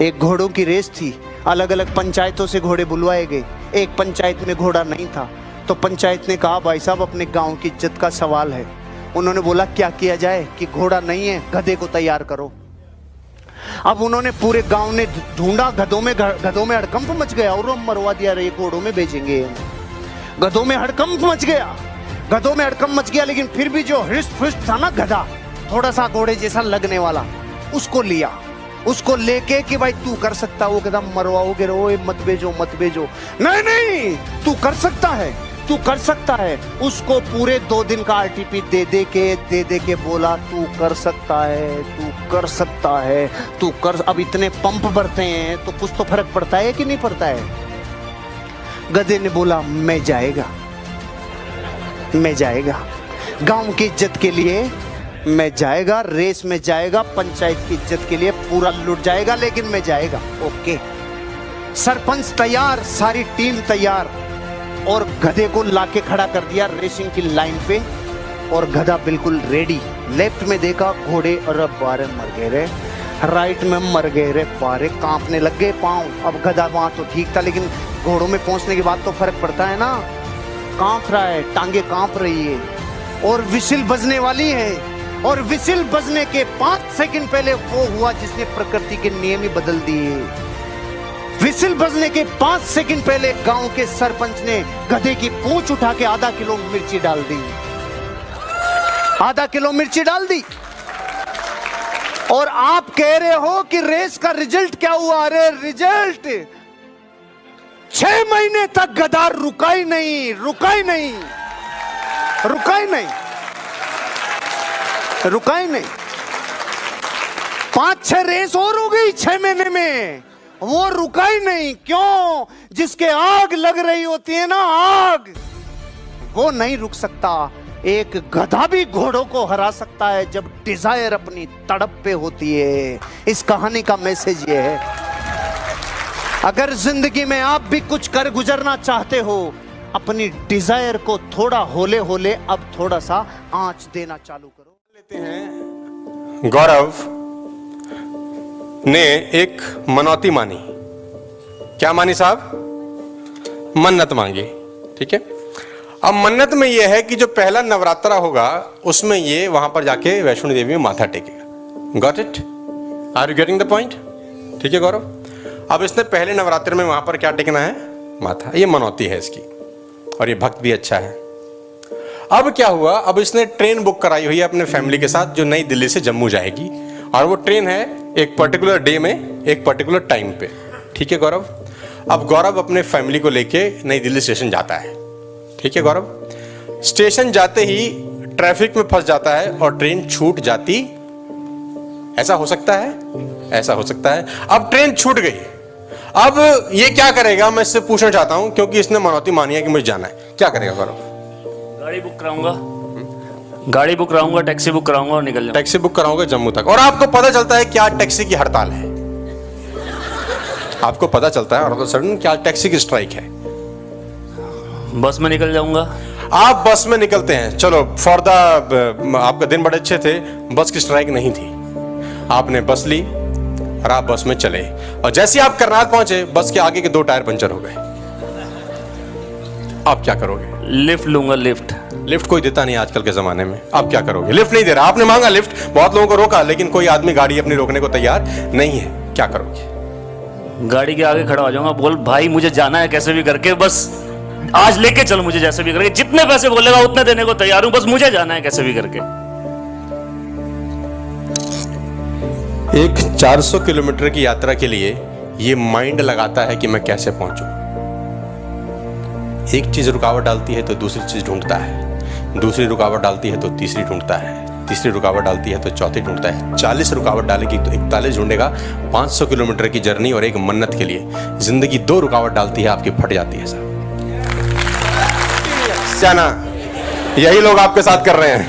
एक घोड़ों की रेस थी, अलग अलग पंचायतों से घोड़े बुलवाए गए। एक पंचायत में घोड़ा नहीं था, तो पंचायत ने कहा भाई साहब अपने गांव की इज्जत का सवाल है। उन्होंने बोला क्या किया जाए कि घोड़ा नहीं है, गधे को तैयार करो। अब उन्होंने पूरे गांव ने ढूंढा, गधों में हड़कंप मच गया और मरवा दिया, रे घोड़ों में बेचेंगे। गधों में हड़कंप मच गया, लेकिन फिर भी जो हृष्ट पुष्ट था ना गधा, थोड़ा सा घोड़े जैसा लगने वाला, उसको लिया। उसको लेके कि भाई तू कर सकता, वो कहता मरवाओगे रो, मत बेचो। नहीं तू कर सकता है। उसको पूरे 2 दिन का आरटीपी दे के बोला तू कर सकता है। अब इतने पंप भरते हैं तो कुछ तो फर्क पड़ता है कि नहीं पड़ता है। गधे ने बोला मैं जाएगा, गांव की इज्जत के लिए मैं जाएगा, रेस में जाएगा, पंचायत की इज्जत के लिए पूरा लुट जाएगा, लेकिन मैं जाएगा। ओके, सरपंच तैयार, सारी टीम तैयार, और गधे को लाके खड़ा कर दिया रेसिंग की लाइन पे, और गधा बिल्कुल रेडी। लेफ्ट में देखा घोड़े, अरे बारे मर गए रे, राइट में मर गए रे, बारे कांपने लग गए पाँव। अब गधा वहां तो ठीक था, लेकिन घोड़ों में पहुंचने के बाद तो फर्क पड़ता है ना, कांप रहा है, टांगे कांप रही है, और विसिल बजने वाली है। और विसिल बजने के 5 सेकंड पहले वो हुआ जिसने प्रकृति के नियम ही बदल दिए। विसिल बजने के 5 सेकंड पहले गांव के सरपंच ने गधे की पूंछ उठा के आधा किलो मिर्ची डाल दी। और आप कह रहे हो कि रेस का रिजल्ट क्या हुआ? अरे रिजल्ट 6 महीने तक गधा रुका ही नहीं। 5-6 रेस और हो गई 6 महीने में, वो रुका ही नहीं। क्यों? जिसके आग लग रही होती है ना, आग, वो नहीं रुक सकता। एक गधा भी घोड़ों को हरा सकता है जब डिजायर अपनी तड़प पे होती है। इस कहानी का मैसेज ये है, अगर जिंदगी में आप भी कुछ कर गुजरना चाहते हो, अपनी डिजायर को थोड़ा होले अब थोड़ा सा आंच देना चालू करो। लेते हैं, गौरव ने एक मनौती मानी। क्या मानी साहब? मन्नत मांगी। ठीक है, अब मन्नत में यह है कि जो पहला नवरात्रा होगा उसमें ये वहां पर जाके वैष्णो देवी में माथा टेकेगा। Got it? Are you getting the point? ठीक है गौरव, अब इसने पहले नवरात्र में वहां पर क्या टेकना है? माथा। ये मनौती है इसकी, और ये भक्त भी अच्छा है। अब क्या हुआ, अब इसने ट्रेन बुक कराई हुई है अपने फैमिली के साथ, जो नई दिल्ली से जम्मू जाएगी, और वो ट्रेन है एक पर्टिकुलर डे में, एक पर्टिकुलर टाइम पे। ठीक है गौरव, अब गौरव अपने फैमिली को लेके नई दिल्ली स्टेशन जाता है। ठीक है गौरव, स्टेशन जाते ही ट्रैफिक में फंस जाता है और ट्रेन छूट जाती। ऐसा हो सकता है? ऐसा हो सकता है। अब ट्रेन छूट गई, अब ये क्या करेगा? मैं इससे पूछना चाहता हूं, क्योंकि इसने मनौती मानी है कि मुझे जाना है। क्या करेगा गौरव? गाड़ी बुक कराऊंगा, टैक्सी बुक कराऊंगा और निकल जाऊंगा। टैक्सी बुक कराऊंगा जम्मू तक, और आपको पता चलता है कि आज टैक्सी की हड़ताल है। आपको पता चलता है और सडन कि आज टैक्सी की स्ट्राइक है। बस में निकल जाऊंगा। आप बस में निकलते हैं, चलो फॉर द, आपका दिन बड़े अच्छे थे, बस की स्ट्राइक नहीं थी, आपने बस ली और आप बस में चले, और जैसे ही आप करनाल पहुंचे बस के आगे के 2 टायर पंचर हो गए। आप क्या करोगे? लिफ्ट लूंगा। लिफ्ट कोई देता नहीं आजकल के जमाने में। आप क्या करोगे? लिफ्ट नहीं दे रहा, आपने मांगा लिफ्ट, बहुत लोगों को रोका, लेकिन कोई आदमी गाड़ी अपनी रोकने को तैयार नहीं है। क्या करोगे? गाड़ी के आगे खड़ा हो जाऊंगा, बोल भाई मुझे जाना है कैसे भी करके, बस आज लेके चल मुझे जैसे भी करके, जितने पैसे बोलेगा उतने देने को तैयार हूं, बस मुझे जाना है कैसे भी करके। एक 400 किलोमीटर की यात्रा के लिए ये माइंड लगाता है कि मैं कैसे पहुंचूं। एक चीज रुकावट डालती है तो दूसरी चीज ढूंढता है, दूसरी रुकावट डालती है तो तीसरी ढूंढता है, तीसरी रुकावट डालती है तो चौथी ढूंढता है, 40 रुकावट डालेगी तो 41 ढूंढेगा। 500 किलोमीटर की जर्नी और एक मन्नत के लिए जिंदगी 2 रुकावट डालती है, आपकी फट जाती है साहब। क्या ना, यही लोग आपके साथ कर रहे हैं।